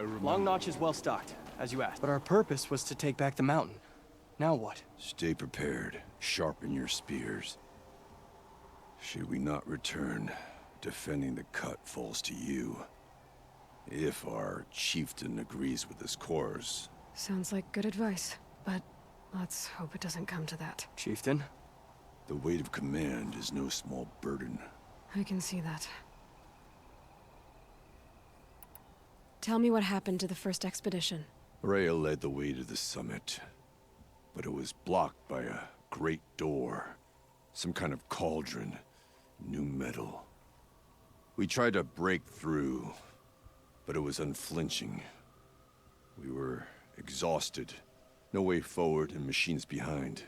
remember. Long Notch is well stocked, as you asked. But our purpose was to take back the mountain. Now what? Stay prepared. Sharpen your spears. Should we not return, defending the cut falls to you. If our chieftain agrees with this course. Sounds like good advice, but let's hope it doesn't come to that. Chieftain? The weight of command is no small burden. I can see that. Tell me what happened to the first expedition. Rhea led the way to the summit, but it was blocked by a great door. Some kind of cauldron, new metal. We tried to break through, but it was unflinching. We were exhausted, no way forward and machines behind.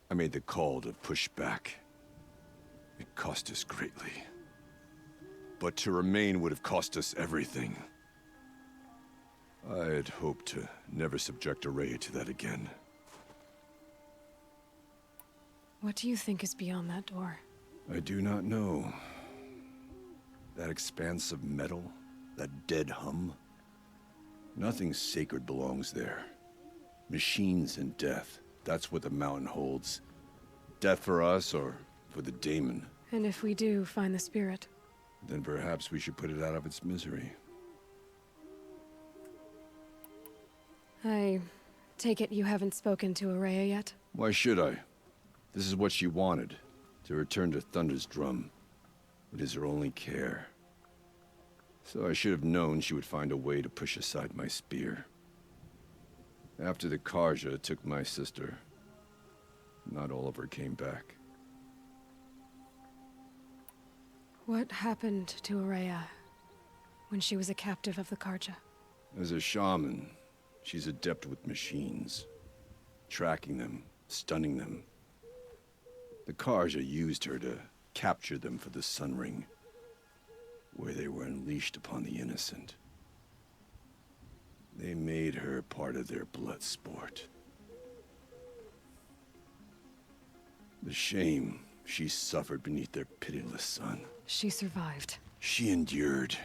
I made the call to push back. It cost us greatly. But to remain would have cost us everything. I had hoped to never subject Araya to that again. What do you think is beyond that door? I do not know. That expanse of metal, that dead hum. Nothing sacred belongs there. Machines and death, that's what the mountain holds. Death for us or for the daemon. And if we do find the spirit? Then perhaps we should put it out of its misery. I take it you haven't spoken to Araya yet? Why should I? This is what she wanted, to return to Thunder's drum. It is her only care. So I should have known she would find a way to push aside my spear. After the Karja took my sister, not all of her came back. What happened to Araya when she was a captive of the Karja? As a shaman, she's adept with machines. Tracking them, stunning them. The Karja used her to capture them for the Sun Ring, where they were unleashed upon the innocent. They made her part of their blood sport. The shame she suffered beneath their pitiless sun. She survived. She endured.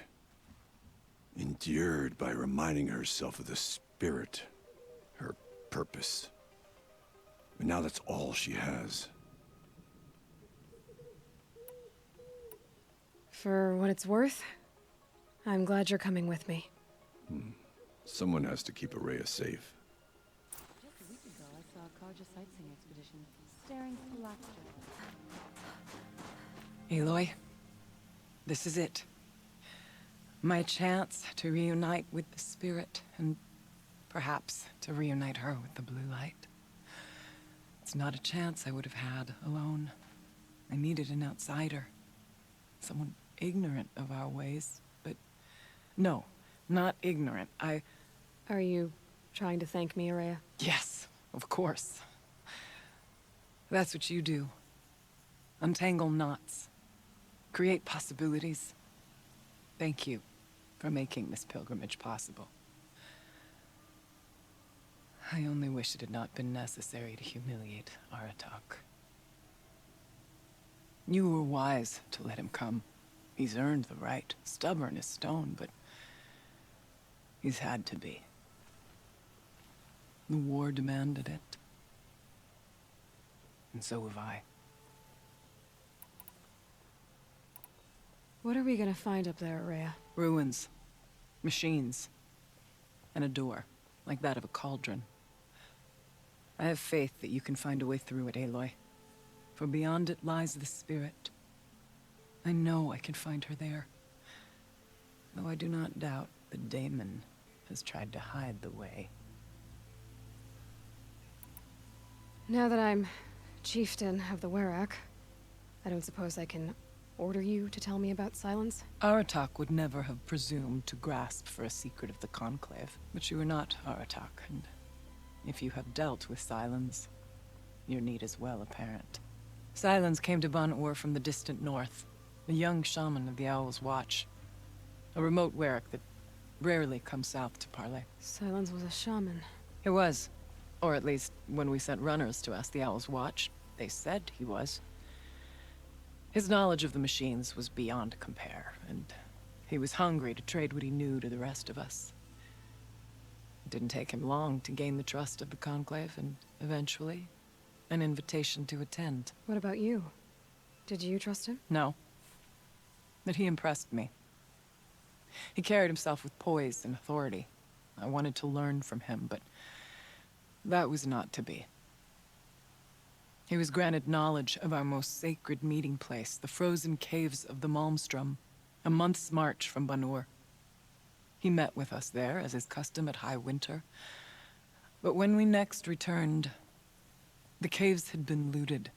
Endured by reminding herself of the spirit, her purpose. And now that's all she has. For what it's worth, I'm glad you're coming with me. Someone has to keep Araya safe. Just a week ago, I saw a Karja sightseeing expedition staring phylactery. Aloy, this is it. My chance to reunite with the spirit, and perhaps to reunite her with the blue light. It's not a chance I would have had alone. I needed an outsider. Someone ignorant of our ways, but no, not ignorant. Are you trying to thank me, Araya? Yes, of course. That's what you do. Untangle knots. Create possibilities. Thank you for making this pilgrimage possible. I only wish it had not been necessary to humiliate Aratak. You were wise to let him come. He's earned the right. Stubborn as stone, but he's had to be. The war demanded it. And so have I. What are we gonna find up there, Araya? Ruins. Machines. And a door, like that of a cauldron. I have faith that you can find a way through it, Aloy. For beyond it lies the spirit. I know I can find her there. Though I do not doubt the daemon has tried to hide the way. Now that I'm chieftain of the Werak, I don't suppose I can order you to tell me about Silence? Aratak would never have presumed to grasp for a secret of the Conclave. But you are not Aratak, and if you have dealt with Silence, your need is well apparent. Silence came to Ban-Ur from the distant north, a young shaman of the Owl's Watch. A remote Werak that rarely comes south to parley. Silence was a shaman. He was. Or at least, when we sent runners to ask the Owl's Watch, they said he was. His knowledge of the machines was beyond compare, and He was hungry to trade what he knew to the rest of us. It didn't take him long to gain the trust of the Conclave, and eventually, an invitation to attend. What about you? Did you trust him? No. But he impressed me. He carried himself with poise and authority. I wanted to learn from him, but that was not to be. He was granted knowledge of our most sacred meeting place, the frozen caves of the Malmstrom, a month's march from Banur. He met with us there, as is custom at high winter. But when we next returned, the caves had been looted.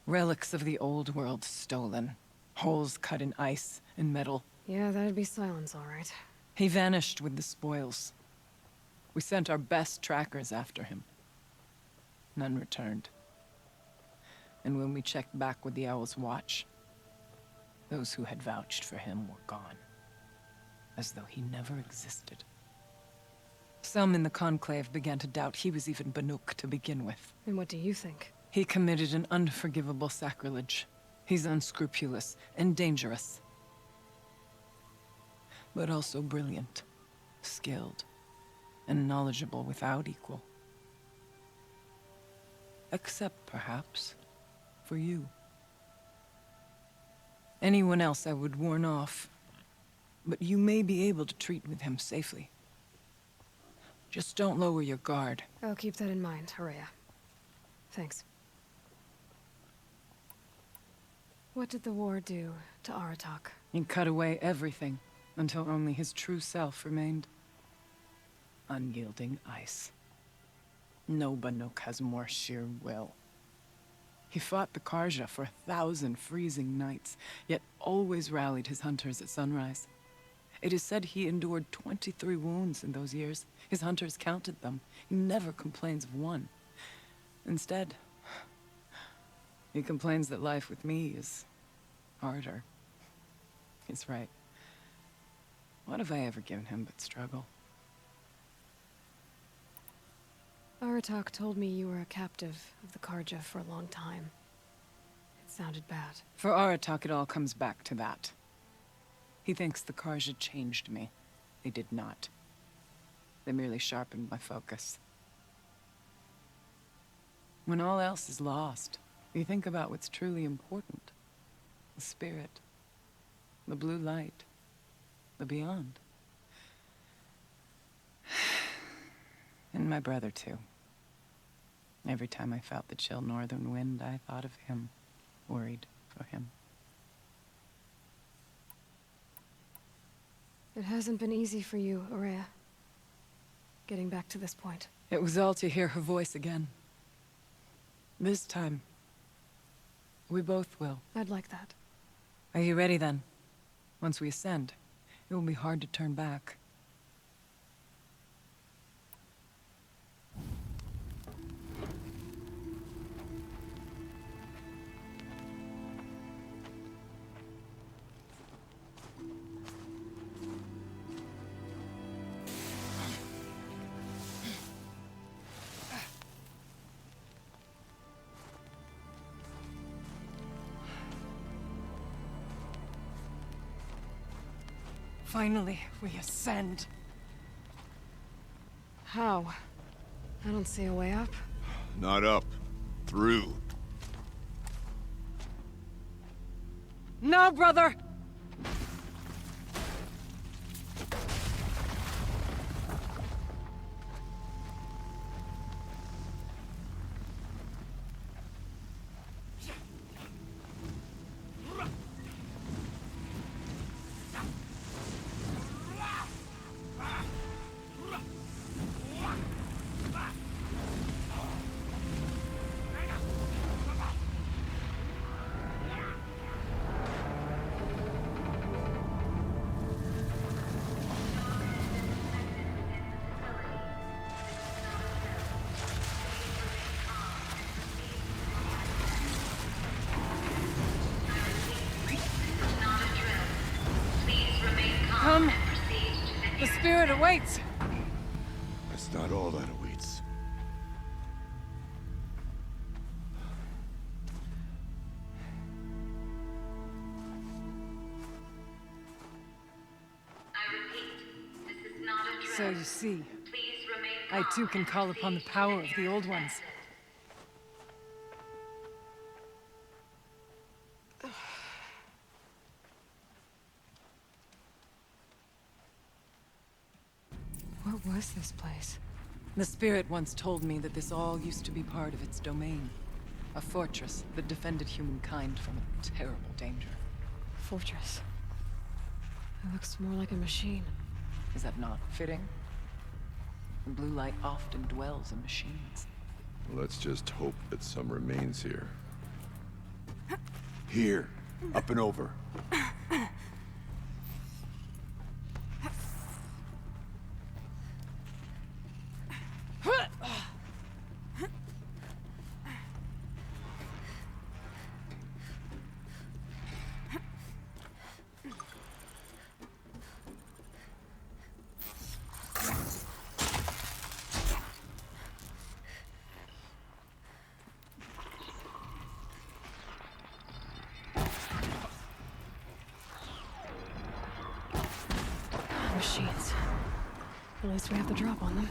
Relics of the old world stolen. Holes cut in ice and metal. Yeah, that'd be silence, all right. He vanished with the spoils. We sent our best trackers after him. None returned. And when we checked back with the Owl's Watch, those who had vouched for him were gone. As though he never existed. Some in the Conclave began to doubt he was even Banuk to begin with. And what do you think? He committed an unforgivable sacrilege. He's unscrupulous and dangerous. But also brilliant, skilled, and knowledgeable without equal. Except, perhaps, for you. Anyone else I would warn off, but you may be able to treat with him safely. Just don't lower your guard. I'll keep that in mind, Horea. Thanks. What did the war do to Aratak? He cut away everything, until only his true self remained. Unyielding ice. No Banuk has more sheer will. He fought the Karja for 1,000 freezing nights, yet always rallied his hunters at sunrise. It is said he endured 23 wounds in those years. His hunters counted them. He never complains of one. Instead, he complains that life with me is harder. He's right. What have I ever given him but struggle? Aratak told me you were a captive of the Karja for a long time. It sounded bad. For Aratak, it all comes back to that. He thinks the Karja changed me. They did not. They merely sharpened my focus. When all else is lost, you think about what's truly important. The spirit. The blue light. The beyond. And my brother, too. Every time I felt the chill northern wind, I thought of him, worried for him. It hasn't been easy for you, Orea. Getting back to this point. It was all to hear her voice again. This time, we both will. I'd like that. Are you ready, then? Once we ascend, it will be hard to turn back. Finally, we ascend. How? I don't see a way up. Not up. Through. No, brother! Come! The spirit awaits! That's not all that awaits. So you see, I too can call upon the power of the Old Ones. What was this place? The spirit once told me that this all used to be part of its domain. A fortress that defended humankind from a terrible danger. Fortress. It looks more like a machine. Is that not fitting? The blue light often dwells in machines. Let's just hope that some remains here. Here, up and over. Machines. At least we have the drop on them.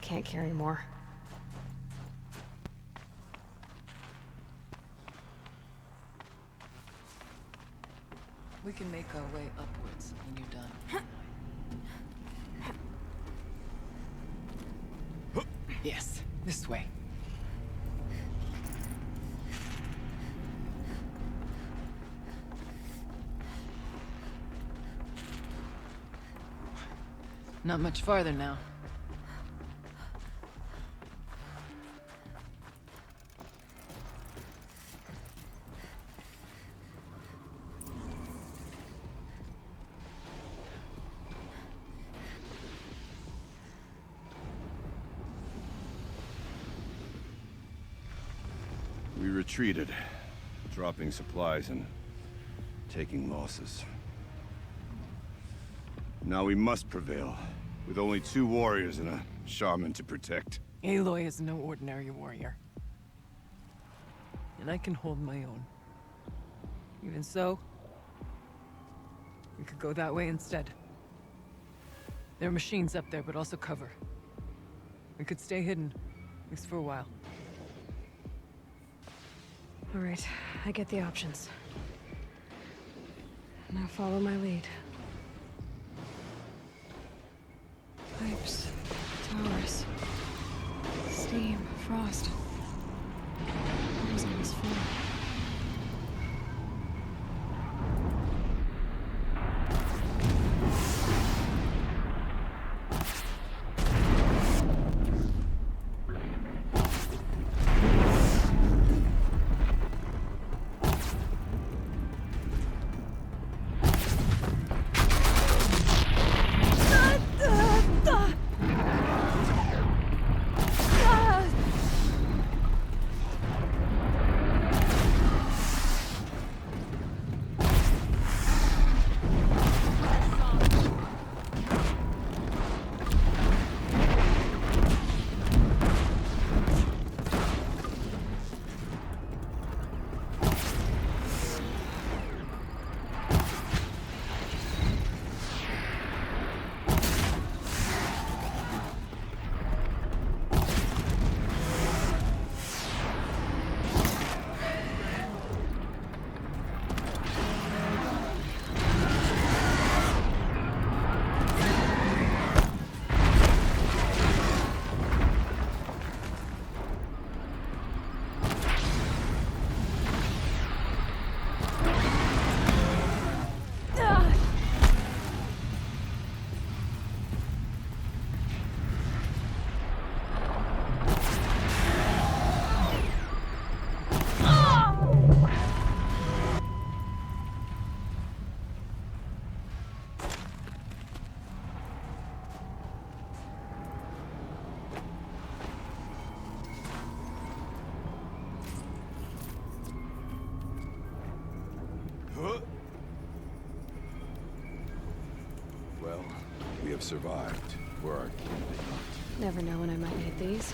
Can't carry more. We can make our way upwards when you're done. Yes, this way. Not much farther now. We retreated, dropping supplies and taking losses. Now we must prevail, with only 2 warriors and a shaman to protect. Aloy is no ordinary warrior. And I can hold my own. Even so, we could go that way instead. There are machines up there, but also cover. We could stay hidden, at least for a while. All right, I get the options. Now follow my lead. Pipes, towers, steam, frost. What was on this floor? have survived, where our kin did not. Never know when I might need these.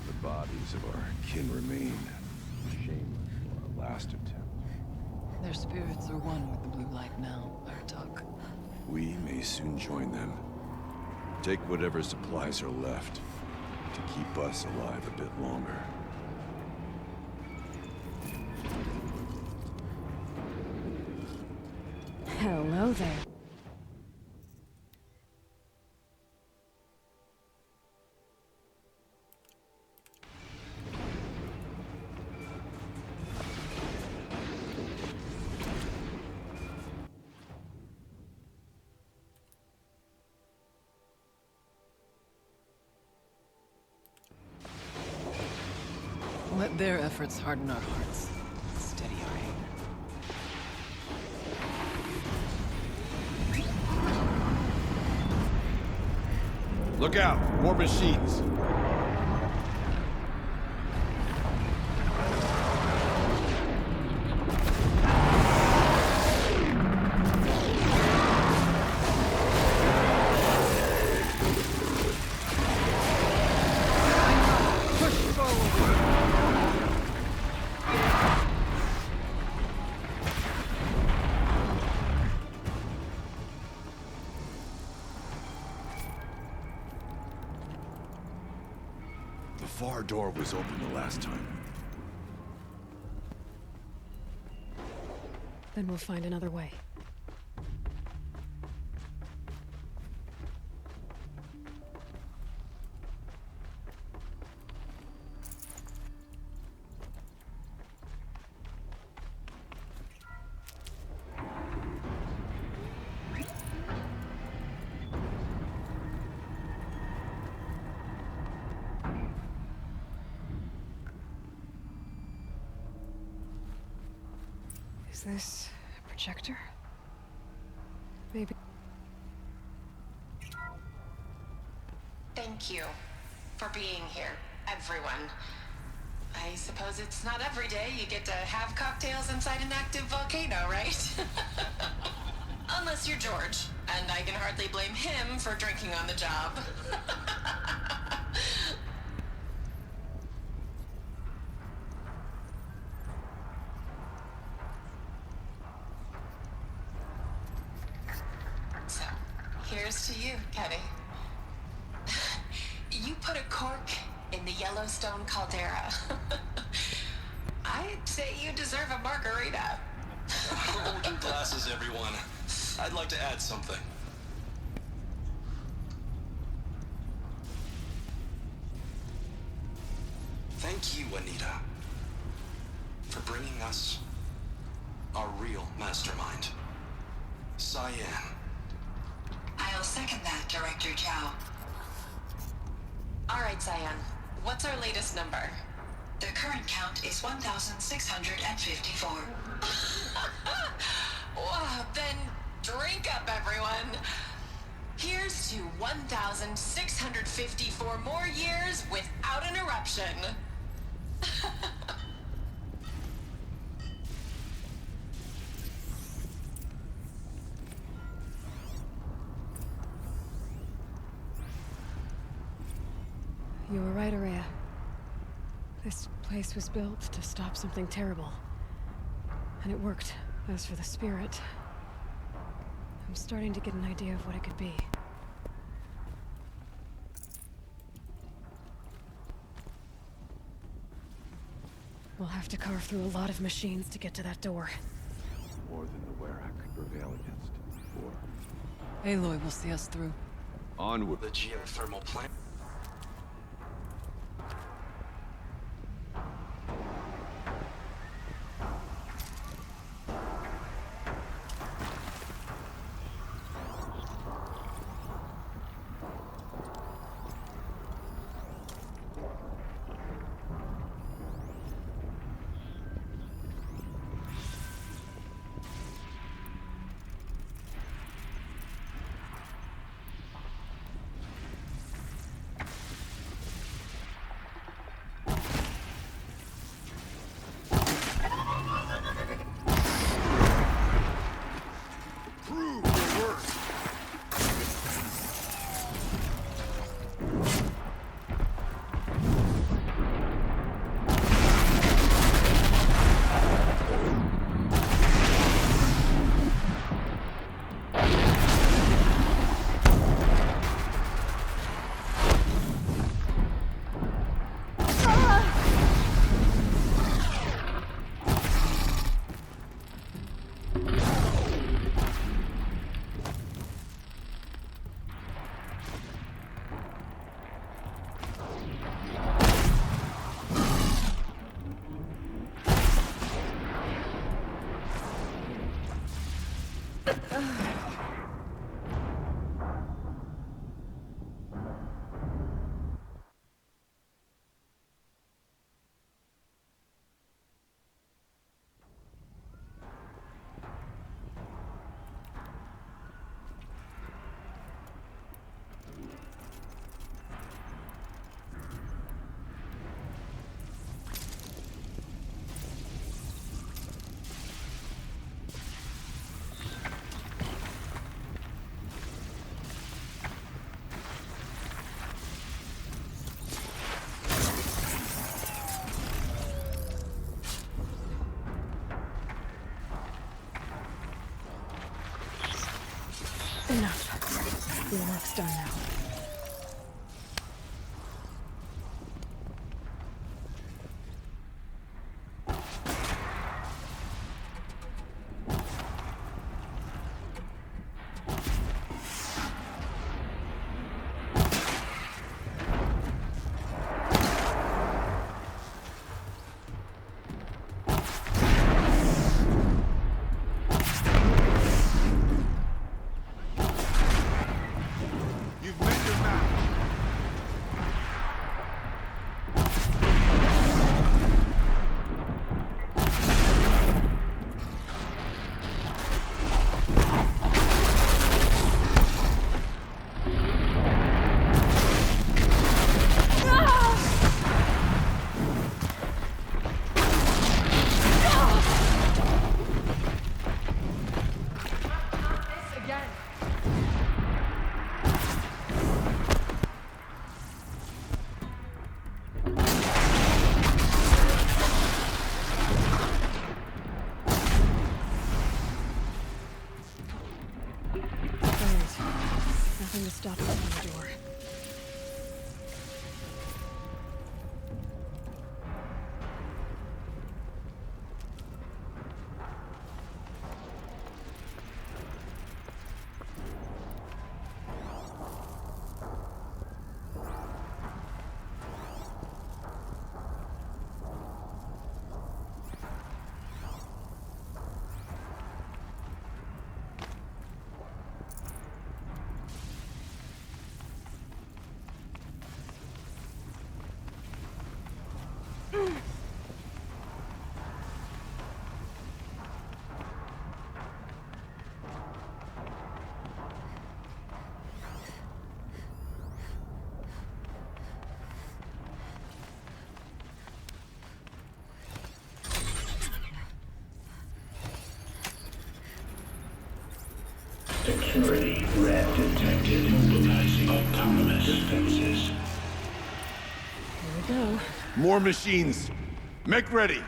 The bodies of our kin remain. Shameless for our last attempt. Their spirits are one with the blue light now, Arak. We may soon join them. Take whatever supplies are left to keep us alive a bit longer. Hello there. Let their efforts harden our hearts. Steady our aim. Look out! More machines! The far door was open the last time. Then we'll find another way. Is this a projector? Maybe. Thank you for being here, everyone. I suppose it's not every day you get to have cocktails inside an active volcano, right? Unless you're George, and I can hardly blame him for drinking on the job. So, here's to you, Kenny. You put a cork in the Yellowstone caldera. I'd say you deserve a margarita. Hold your glasses, everyone. I'd like to add something. Thank you, Anita, for bringing us our real mastermind, Cyan. I'll second that, Director Chow. All right, Cyan. What's our latest number? The current count is 1,654. Wow, then drink up, everyone. Here's to 1,654 more years without an eruption. You were right, Orea. This place was built to stop something terrible. And it worked. As for the spirit, I'm starting to get an idea of what it could be. We'll have to carve through a lot of machines to get to that door. More than the Werak could prevail against before. Aloy will see us through. Onward. The geothermal plant. work's done now. You've met your match. Nothing to stop us from the door. Security red detected. Mobilizing autonomous defenses. Here we go. More machines. Make ready.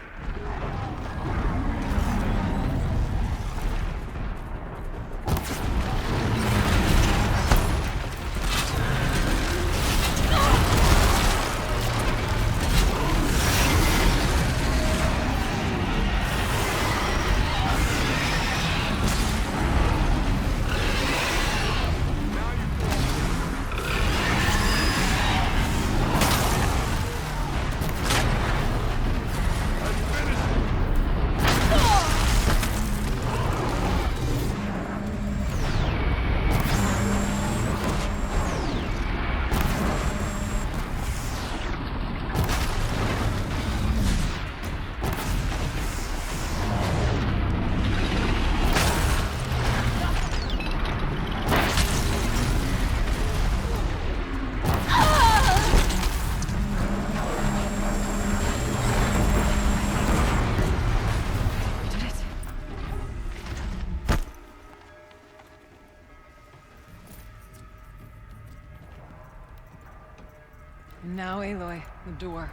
And now, Aloy, the door.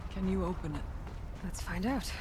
Can you open it? Let's find out.